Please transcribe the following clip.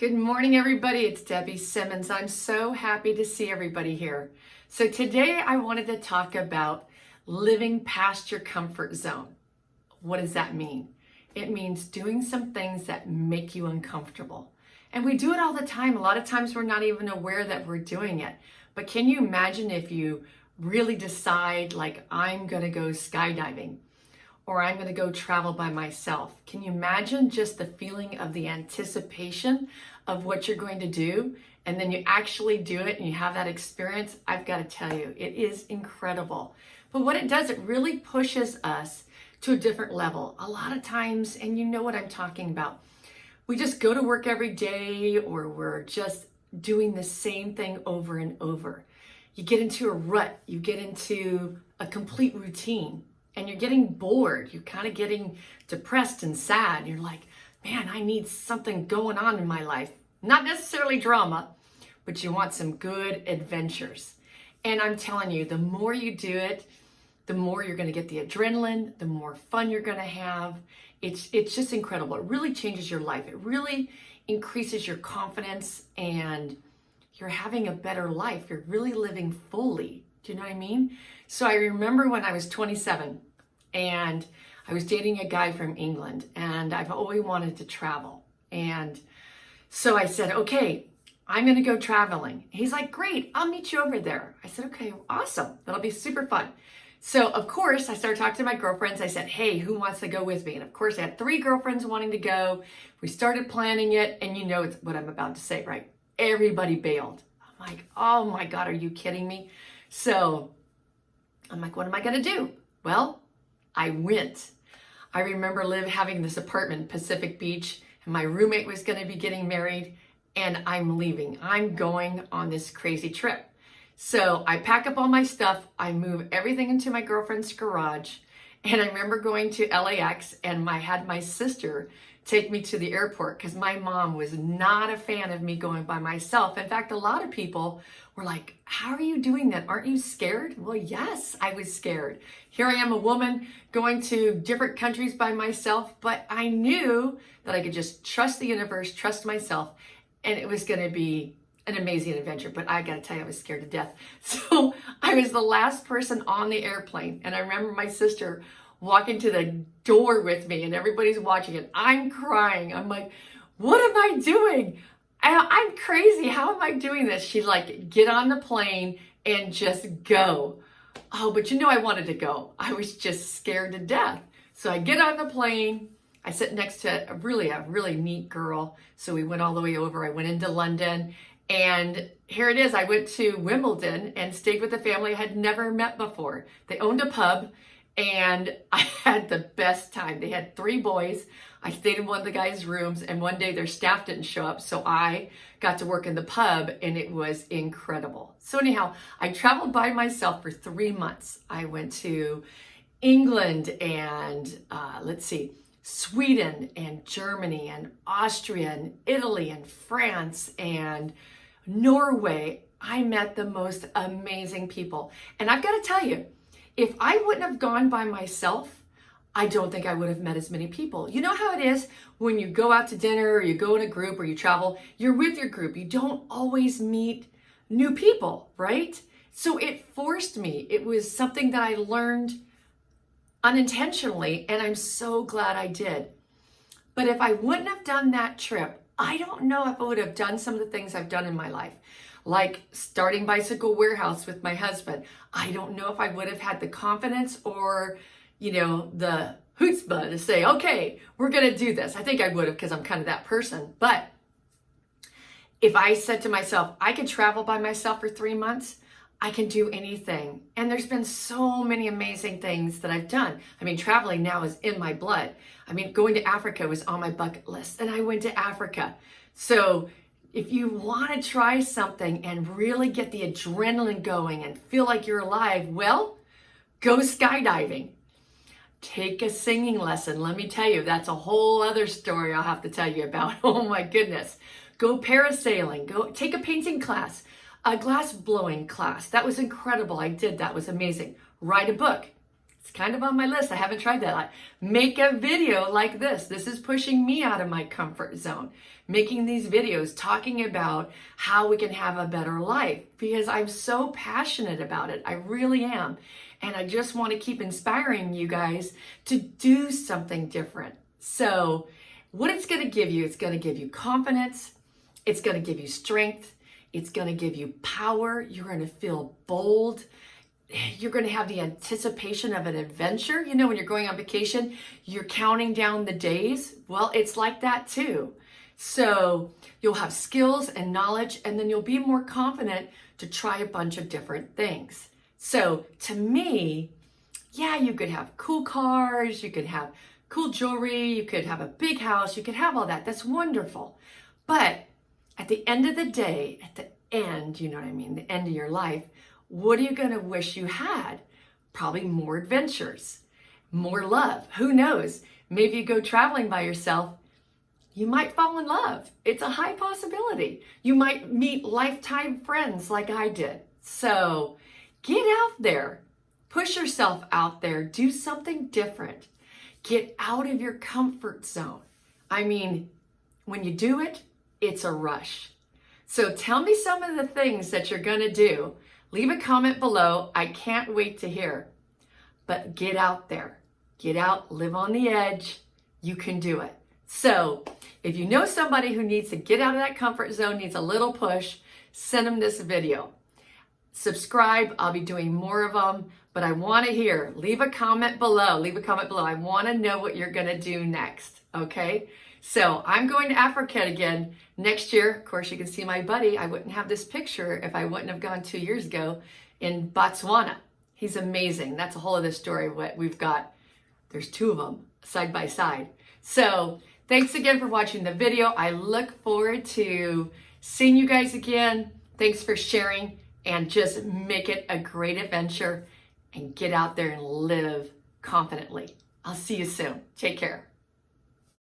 Good morning, everybody. It's Debbie Simmons. I'm so happy to see everybody here. So today I wanted to talk about living past your comfort zone. What does that mean? It means doing some things that make you uncomfortable. And we do it all the time. A lot of times we're not even aware that we're doing it. But can you imagine if you really decide, like, I'm going to go skydiving, or I'm going to go travel by myself? Can you imagine just the feeling of the anticipation of what you're going to do? And then you actually do it and you have that experience. I've got to tell you, it is incredible. But what it does, it really pushes us to a different level. A lot of times, and you know what I'm talking about, we just go to work every day, or we're just doing the same thing over and over. You get into a rut, you get into a complete routine, and you're getting bored. You're kind of getting depressed and sad. You're like, man, I need something going on in my life. Not necessarily drama, but you want some good adventures. And I'm telling you, the more you do it, the more you're going to get the adrenaline, the more fun you're going to have. It's just incredible. It really changes your life. It really increases your confidence, and you're having a better life. You're really living fully. Do you know what I mean? So I remember when I was 27 and I was dating a guy from England, and I've always wanted to travel. And so I said, okay, I'm going to go traveling. He's like, great, I'll meet you over there. I said, okay, awesome. That'll be super fun. So of course I started talking to my girlfriends. I said, hey, who wants to go with me? And of course I had 3 girlfriends wanting to go. We started planning it, and you know what I'm about to say, right? Everybody bailed. I'm like, oh my God, are you kidding me? So I'm like, what am I going to do? Well, I went. I remember having this apartment in Pacific Beach, and my roommate was going to be getting married, and I'm leaving. I'm going on this crazy trip. So I pack up all my stuff. I move everything into my girlfriend's garage. And I remember going to LAX, and I had my sister take me to the airport because my mom was not a fan of me going by myself. In fact, a lot of people were like, how are you doing that? Aren't you scared? Well, yes, I was scared. Here I am, a woman going to different countries by myself, but I knew that I could just trust the universe, trust myself, and it was going to be an amazing adventure. But I got to tell you, I was scared to death. So I was the last person on the airplane, and I remember my sister walking to the door with me, and everybody's watching it. I'm crying. I'm like, what am I doing? I'm crazy. How am I doing this? She's like, get on the plane and just go. Oh, but you know, I wanted to go. I was just scared to death. So I get on the plane. I sit next to a really neat girl. So we went all the way over. I went into London, and here it is. I went to Wimbledon and stayed with a family I had never met before. They owned a pub, and I had the best time. They had 3 boys. I stayed in one of the guys' rooms, and one day their staff didn't show up, so I got to work in the pub, and it was incredible. So anyhow, I traveled by myself for 3 months. I went to England and Sweden and Germany and Austria and Italy and France and Norway. I met the most amazing people. And I've got to tell you, if I wouldn't have gone by myself, I don't think I would have met as many people. You know how it is when you go out to dinner, or you go in a group, or you travel, you're with your group. You don't always meet new people, right? So it forced me. It was something that I learned unintentionally, and I'm so glad I did. But if I wouldn't have done that trip, I don't know if I would have done some of the things I've done in my life, like starting Bicycle Warehouse with my husband. I don't know if I would have had the confidence or, the chutzpah to say, okay, we're going to do this. I think I would have, because I'm kind of that person. But if I said to myself, I could travel by myself for 3 months, I can do anything. And there's been so many amazing things that I've done. I mean, traveling now is in my blood. I mean, going to Africa was on my bucket list, and I went to Africa. So if you want to try something and really get the adrenaline going and feel like you're alive, well, go skydiving. Take a singing lesson. Let me tell you, that's a whole other story I'll have to tell you about. Oh my goodness. Go parasailing. Go take a painting class, a glass blowing class. That was incredible. I did. That was amazing. Write a book. It's kind of on my list. I haven't tried that. Make a video like this. This is pushing me out of my comfort zone. Making these videos talking about how we can have a better life because I'm so passionate about it. I really am. And I just want to keep inspiring you guys to do something different. So what it's going to give you, it's going to give you confidence. It's going to give you strength. It's going to give you power. You're going to feel bold. You're going to have the anticipation of an adventure. You know, when you're going on vacation, you're counting down the days. Well, it's like that too. So you'll have skills and knowledge, and then you'll be more confident to try a bunch of different things. So to me, yeah, you could have cool cars, you could have cool jewelry, you could have a big house, you could have all that. That's wonderful. But at the end of the day, at the end, you know what I mean, the end of your life, what are you going to wish you had? Probably more adventures, more love. Who knows? Maybe you go traveling by yourself, you might fall in love. It's a high possibility. You might meet lifetime friends like I did. So get out there, push yourself out there, do something different. Get out of your comfort zone. I mean, when you do it, it's a rush. So tell me some of the things that you're going to do. Leave a comment below. I can't wait to hear. But get out there. Get out, live on the edge. You can do it. So if you know somebody who needs to get out of that comfort zone, needs a little push, send them this video. Subscribe. I'll be doing more of them, but I want to hear. Leave a comment below. Leave a comment below. I want to know what you're going to do next. Okay? So I'm going to Africa again next year. Of course, you can see my buddy. I wouldn't have this picture if I wouldn't have gone 2 years ago in Botswana. He's amazing. That's a whole other story. What we've got, there's 2 of them side by side. So thanks again for watching the video. I look forward to seeing you guys again. Thanks for sharing, and just make it a great adventure and get out there and live confidently. I'll see you soon. Take care.